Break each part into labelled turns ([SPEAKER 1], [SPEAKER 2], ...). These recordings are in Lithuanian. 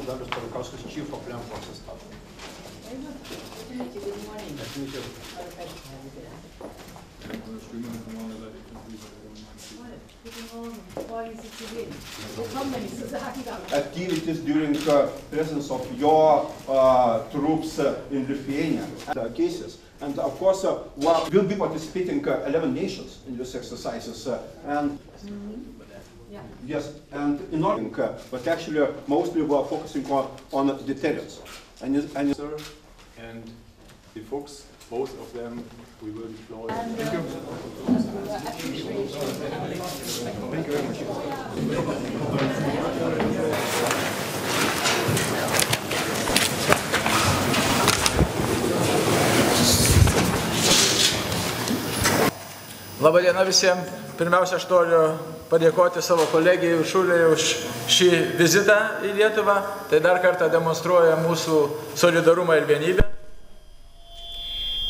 [SPEAKER 1] Darius Parikauskas, Chief of Land Forces Staff.
[SPEAKER 2] Good morning.
[SPEAKER 1] Nice to meet you. Activities during presence of your troops in Lithuania cases. And of course, we'll be participating 11 nations in these exercises. Yes, and in order, but actually mostly we are focusing on deterrence. And
[SPEAKER 3] the Fuchs, both of them, we will deploy.
[SPEAKER 2] Thank you very much.
[SPEAKER 4] Labą dieną visiems. Pirmiausia, aš noriu padėkoti savo kolegijai Uršulei už šį vizitą į Lietuvą. Tai dar kartą demonstruoja mūsų solidarumą ir vienybę.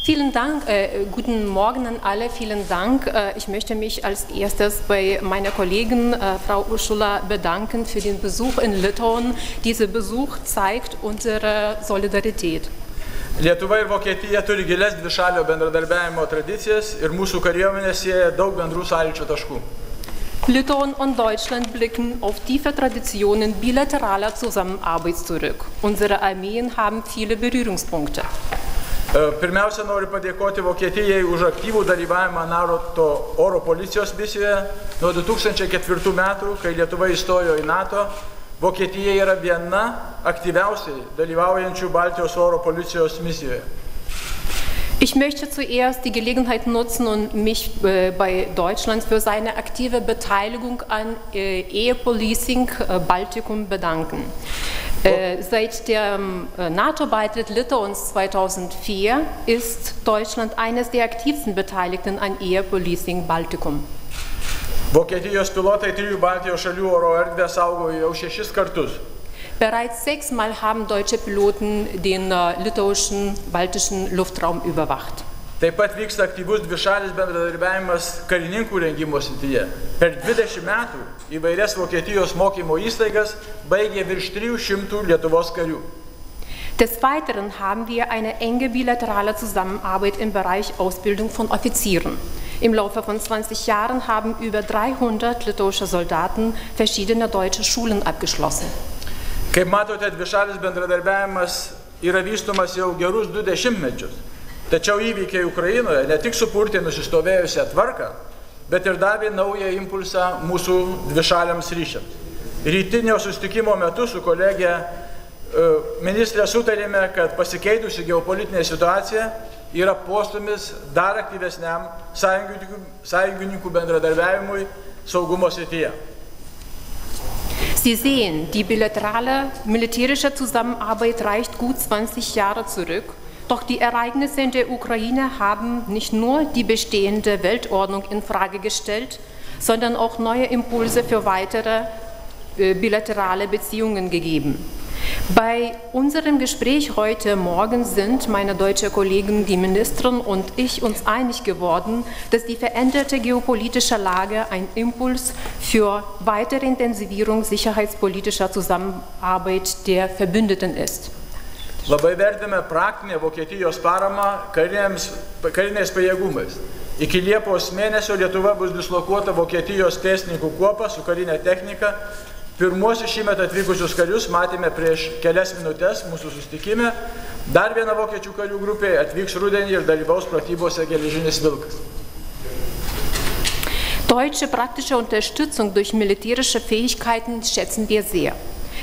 [SPEAKER 5] Vielen Dank, guten Morgen an alle, vielen Dank. Ich möchte mich als erstes bei meiner Kollegin Frau Uršula bedanken für den Besuch in Litauen. Dieser Besuch zeigt unsere Solidarität.
[SPEAKER 4] Lietuva ir Vokietija turi gilias dvišalio bendradarbiavimo tradicijas ir mūsų kariuomenė sieja daug bendrų sąlyčio taškų.
[SPEAKER 5] Litauen und Deutschland blicken auf tiefe Traditionen bilateraler Zusammenarbeit zurück. Unsere Armeen haben viele Berührungspunkte.
[SPEAKER 4] Pirmiausia, noriu padėkoti Vokietijai už aktyvų dalyvavimą NATO oro policijos misijoje. Nuo 2004 metų, kai Lietuva įstojo į NATO, Vokietija yra viena aktyviausiai dalyvaujančių Baltijos oro policijos misijoje.
[SPEAKER 5] Ich möchte zuerst die Gelegenheit nutzen und mich bei Deutschland für seine aktive Beteiligung an Air-Policing Baltikum bedanken. Seit dem NATO-Beitritt Litauens 2004 ist Deutschland eines der aktivsten Beteiligten an Air-Policing Baltikum.
[SPEAKER 4] Vokietijos pilotai 3 Baltijos šalių oro erdvę saugojo jau 6 kartus.
[SPEAKER 5] Bereits 6-mal haben deutsche Piloten den litauischen, baltischen Luftraum überwacht.
[SPEAKER 4] Taip pat vyksta aktyvus dvišalis bendradarbiavimas karininkų rengimo srityje. Per 20 metų įvairias Vokietijos mokymo įstaigas baigė virš 300 Lietuvos karių.
[SPEAKER 5] Des Weiteren haben wir eine enge bilaterale Zusammenarbeit im Bereich Ausbildung von Offizieren. Im Laufe von 20 Jahren haben über 300 litauische Soldaten verschiedene deutsche Schulen abgeschlossen.
[SPEAKER 4] Kaip matote, dvišalis bendradarbiavimas yra vystomas jau gerus 20 mečius. Tačiau įvykiai Ukrainoje ne tik supurtė nusistovėjusią tvarką, bet ir davė naują impulsą mūsų dvišaliams ryšiams. Rytinio susitikimo metu su kolegė ministrė sutarėme, kad pasikeitusi geopolitinė situacija yra postūmis dar aktyvesniam sąjungininkų bendradarbiavimui saugumo srityje.
[SPEAKER 5] Sie sehen, die bilaterale militärische Zusammenarbeit reicht gut 20 Jahre zurück. Doch die Ereignisse in der Ukraine haben nicht nur die bestehende Weltordnung in Frage gestellt, sondern auch neue Impulse für weitere bilaterale Beziehungen gegeben. Bei unserem Gespräch heute Morgen sind meine deutsche Kollegin, die Ministerin und ich uns einig geworden, dass die veränderte geopolitische Lage ein Impuls für weitere Intensivierung sicherheitspolitischer Zusammenarbeit der Verbündeten ist.
[SPEAKER 4] Labai vertiname praktinę Vokietijos paramą kariniais pajėgumais. Iki Liepos mėnesio Lietuva bus dislokuota Vokietijos pėstininkų kuopa su karinė technika. Pirmuosius šįmet atvykusius karius matėme prieš kelias minutės mūsų susitikime. Dar viena vokiečių karių grupė atvyks rudenį ir dalyvaus pratybose Geležinis Vilkas.
[SPEAKER 5] Deutsche praktische Unterstützung durch militärische Fähigkeiten schätzen wir sehr.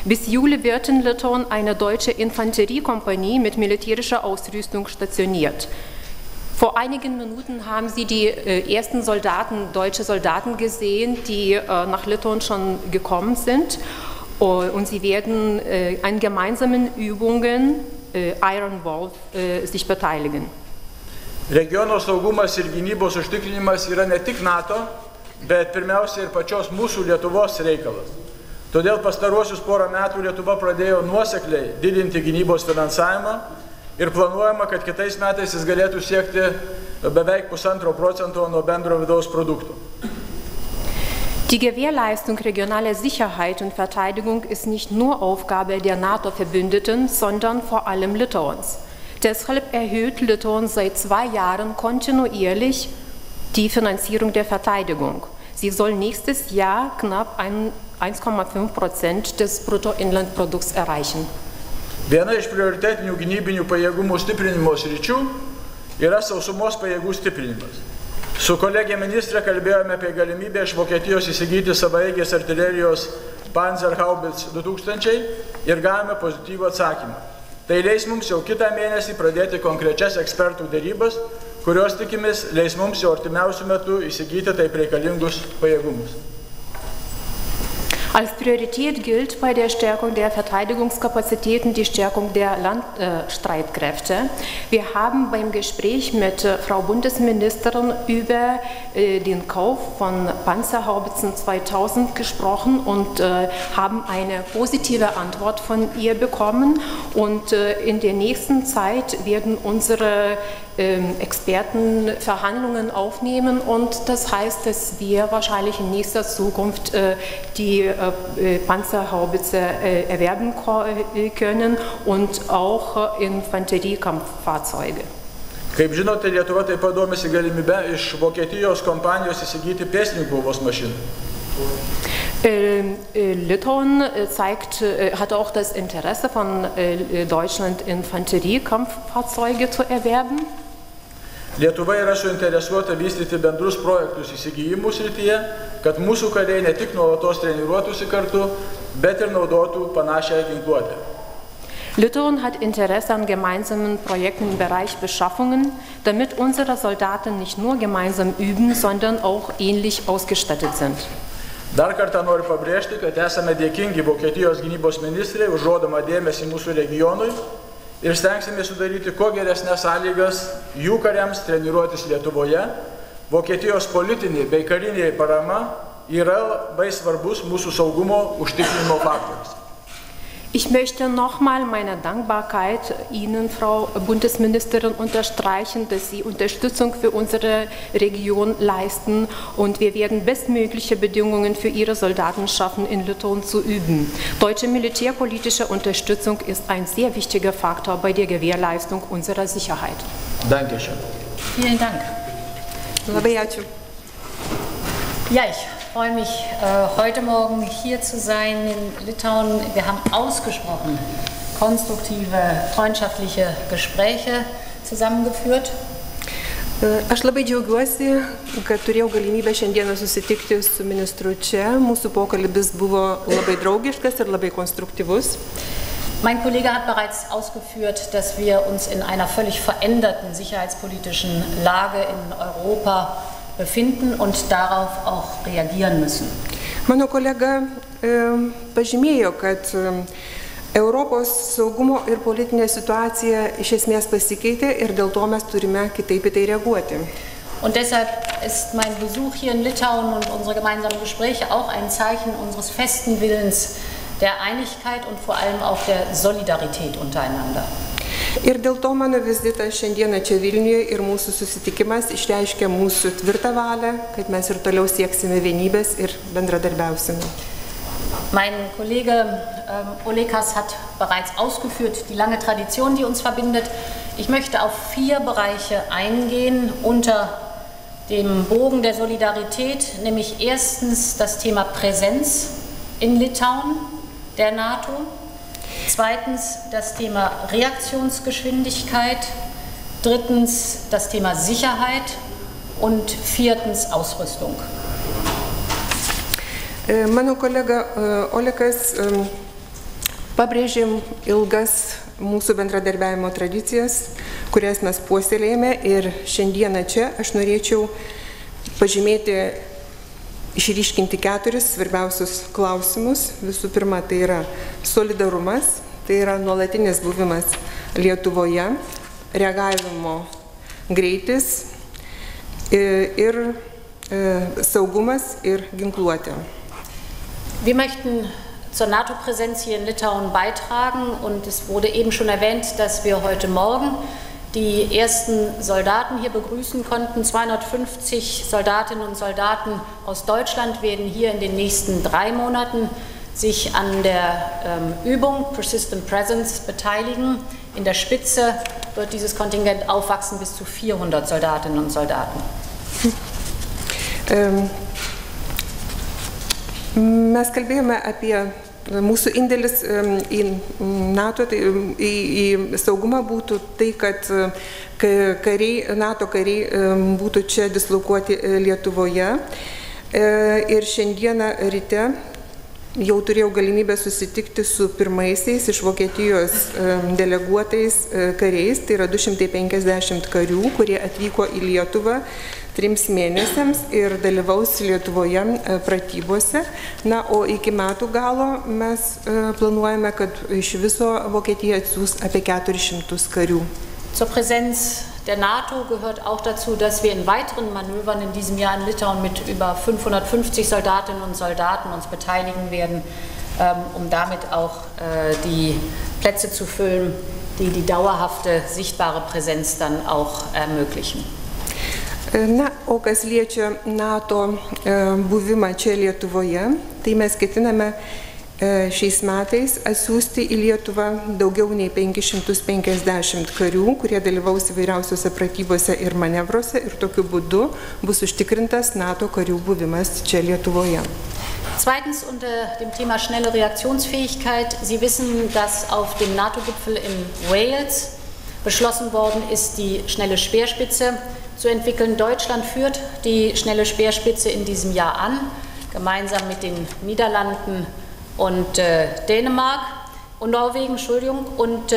[SPEAKER 5] Bis Juli wird in Litauen eine deutsche Infanteriekompanie mit militärischer Ausrüstung stationiert. Vor einigen Minuten haben Sie die ersten deutsche Soldaten gesehen, die nach Litauen schon gekommen sind. Und sie werden an gemeinsamen Übungen Iron Wolf sich beteiligen.
[SPEAKER 4] Regiono saugumas ir gynybos užtikrinimas yra ne tik NATO, bet pirmiausia ir pačios mūsų Lietuvos reikalas. Todėl pastaruosius porą metų Lietuva pradėjo nuosekliai didinti gynybos finansavimą ir planuojama, kad kitais metais jis galėtų siekti beveik 1,5% nuo bendro vidaus produkto.
[SPEAKER 5] Die Gewährleistung regionaler Sicherheit und Verteidigung ist nicht nur Aufgabe der NATO-Verbündeten, sondern vor allem Litauens. Deshalb erhöht Litauen seit 2 Jahren kontinuierlich die Finanzierung der Verteidigung. Sie soll nächstes Jahr knapp 1,5% des Bruttoinlandprodukts erreichen.
[SPEAKER 4] Viena iš prioritetinių gynybinių pajėgumų stiprinimo sričių yra sausumos pajėgų stiprinimas. Su kolegė ministrė kalbėjome apie galimybę iš Vokietijos įsigyti savaeigės artilerijos Panzerhaubitz 2000 ir gavome pozityvų atsakymą. Tai leis mums jau kitą mėnesį pradėti konkrečias ekspertų dėrybas, kurios tikimės leis mums jau artimiausių metų įsigyti taip reikalingus pajėgumus.
[SPEAKER 5] Als Priorität gilt bei der Stärkung der Verteidigungskapazitäten die Stärkung der Landstreitkräfte. Wir haben beim Gespräch mit Frau Bundesministerin über den Kauf von Panzerhaubitzen 2000 gesprochen und haben eine positive Antwort von ihr bekommen. Und in der nächsten Zeit werden unsere Experten Verhandlungen aufnehmen und das heißt, dass wir wahrscheinlich in nächster Zukunft die Panzerhaubitze erwerben können und auch Infanteriekampffahrzeuge.
[SPEAKER 4] Kaip žinote, Lietuva taip pat domisi galimybę iš Vokietijos kompanijos įsigyti pėstininkų kovos mašinų.
[SPEAKER 5] Litauen hat auch das Interesse von Deutschland, Infanteriekampffahrzeuge zu erwerben.
[SPEAKER 4] Lietuva yra suinteresuota vystyti bendrus projektus įsigijimų srityje, kad mūsų kariai ne tik nuolatos treniruotųsi kartu, bet ir naudotų panašią ginkluotę.
[SPEAKER 5] Litauen hat Interesse an gemeinsamen Projekten im Bereich Beschaffungen, damit unsere Soldaten nicht nur gemeinsam üben, sondern auch ähnlich ausgestattet sind.
[SPEAKER 4] Dar kartą noriu pabrėžti, kad esame dėkingi Vokietijos gynybos ministrei už rodomą dėmesį mūsų regionui ir stengsime sudaryti kuo geresnės sąlygas jų kariams treniruotis Lietuvoje. Vokietijos politinė bei karinė parama yra labai svarbus mūsų saugumo užtikrinimo faktorius.
[SPEAKER 5] Ich möchte nochmal meine Dankbarkeit Ihnen, Frau Bundesministerin, unterstreichen, dass Sie Unterstützung für unsere Region leisten und wir werden bestmögliche Bedingungen für Ihre Soldaten schaffen, in Litauen zu üben. Deutsche militärpolitische Unterstützung ist ein sehr wichtiger Faktor bei der Gewährleistung unserer Sicherheit.
[SPEAKER 4] Dankeschön.
[SPEAKER 6] Vielen Dank.
[SPEAKER 5] Labai ačiū.
[SPEAKER 6] Ja, ich freue mich, heute Morgen hier zu sein in Litauen. Wir haben ausgesprochen konstruktive, freundschaftliche Gespräche zusammengeführt.
[SPEAKER 7] Aš labai džiaugiuosi, kad turėjau galimybę šiandieną susitikti su ministru čia. Mūsų pokalbis buvo labai draugiškas ir labai konstruktyvus.
[SPEAKER 6] Mein Kollege hat bereits ausgeführt, dass wir uns in einer völlig veränderten sicherheitspolitischen Lage in Europa befinden und darauf auch reagieren müssen.
[SPEAKER 7] Mano kolega pažymėjo, kad Europos saugumo ir politinė situacija iš esmės pasikeitė ir dėl to mes turime kitaip į tai reaguoti.
[SPEAKER 6] Und deshalb ist mein Besuch hier in Litauen und unsere gemeinsamen Gespräche auch ein Zeichen unseres festen Willens der Einigkeit und vor allem auch der Solidarität untereinander.
[SPEAKER 7] Ir dėl to mano vizitas šiandieną čia Vilniuje ir mūsų susitikimas išreiškia mūsų tvirtą valią, kad mes ir toliau sieksime vienybės ir bendradarbiausime.
[SPEAKER 6] Mein Kollege Olekas hat bereits ausgeführt, die lange Tradition, die uns verbindet. Ich möchte auf 4 Bereiche eingehen unter dem Bogen der Solidarität, nämlich erstens das Thema Präsenz in Litauen der NATO. Zweitens das Thema Reaktionsgeschwindigkeit, drittens das Thema Sicherheit und viertens Ausrüstung.
[SPEAKER 7] Mano kolega Olekas pabrėžė ilgas mūsų bendradarbiavimo tradicijas, kurias mes puoselėjame ir šiandieną čia aš norėčiau pažymėti, išryškinti 4 svarbiausius klausimus. Visų pirma, tai yra solidarumas, tai yra nuolatinis buvimas Lietuvoje, reagavimo greitis ir saugumas ir ginkluotė.
[SPEAKER 6] Wir möchten zur NATO-Präsenz hier in Litauen beitragen und es wurde eben schon erwähnt, dass wir heute Morgen die ersten Soldaten hier begrüßen konnten. 250 Soldatinnen und Soldaten aus Deutschland werden hier in den nächsten 3 Monaten sich an der Übung Persistent Presence beteiligen. In der Spitze wird dieses Kontingent aufwachsen bis zu 400 Soldatinnen und Soldaten.
[SPEAKER 7] Mes kalbėjome apie mūsų indėlis į NATO, į saugumą būtų tai, kad kariai, NATO kariai būtų čia dislokuoti Lietuvoje. Ir šiandieną ryte jau turėjau galimybę susitikti su pirmaisiais iš Vokietijos deleguotais kariais, tai yra 250 karių, kurie atvyko į Lietuvą 3 mėnesiams ir dalyvaus Lietuvoje pratybose. Na, o iki metų galo mes planuojame, kad iš viso Vokietija atsiųs apie 400 karių.
[SPEAKER 6] Zur Präsenz der NATO gehört auch dazu, dass wir in weiteren Manövern in diesem Jahr in Litauen mit über 550 Soldatinnen und Soldaten uns beteiligen werden, um damit auch die Plätze zu füllen, die die dauerhafte, sichtbare Präsenz dann auch ermöglichen.
[SPEAKER 7] Na, o kas liečia NATO buvimą čia Lietuvoje, tai mes ketiname šiais metais atsiųsti į Lietuvą daugiau nei 550 karių, kurie dalyvaus įvairiausiose pratybose ir manevruose ir tokiu būdu bus užtikrintas NATO karių buvimas čia Lietuvoje.
[SPEAKER 6] Zweitens unter dem Thema schnelle Reaktionsfähigkeit. Sie wissen, dass auf dem NATO-Gipfel in Wales beschlossen worden ist, die schnelle Speerspitze zu entwickeln. Deutschland führt die schnelle Speerspitze in diesem Jahr an, gemeinsam mit den Niederlanden und Dänemark und Norwegen, Und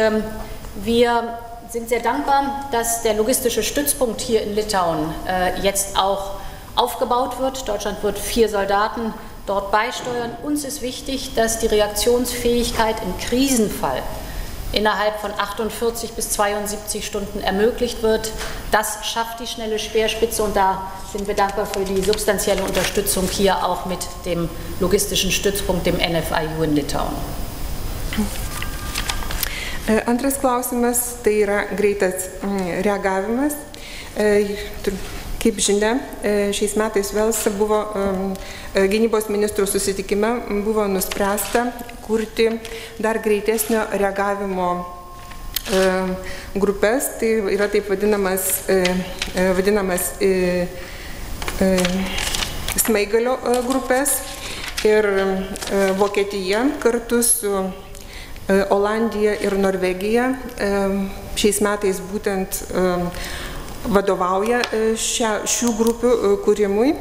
[SPEAKER 6] wir sind sehr dankbar, dass der logistische Stützpunkt hier in Litauen jetzt auch aufgebaut wird. Deutschland wird 4 Soldaten dort beisteuern. Uns ist wichtig, dass die Reaktionsfähigkeit im Krisenfall innerhalb von 48 bis 72 Stunden ermöglicht wird. Das schafft die schnelle Speerspitze und da sind wir dankbar für die substanzielle Unterstützung hier auch mit dem logistischen Stützpunkt, dem NFIU in Litauen.
[SPEAKER 7] Antras klausimas, tai yra greitas reagavimas. Kaip žinia, šiais metais Velse buvo gynybos ministrų susitikime buvo nuspręsta kurti dar greitesnio reagavimo grupės, tai yra taip vadinamas smaigalio grupės ir Vokietija kartu su Olandija ir Norvegija šiais metais būtent vadovauja šių grupių kūrimui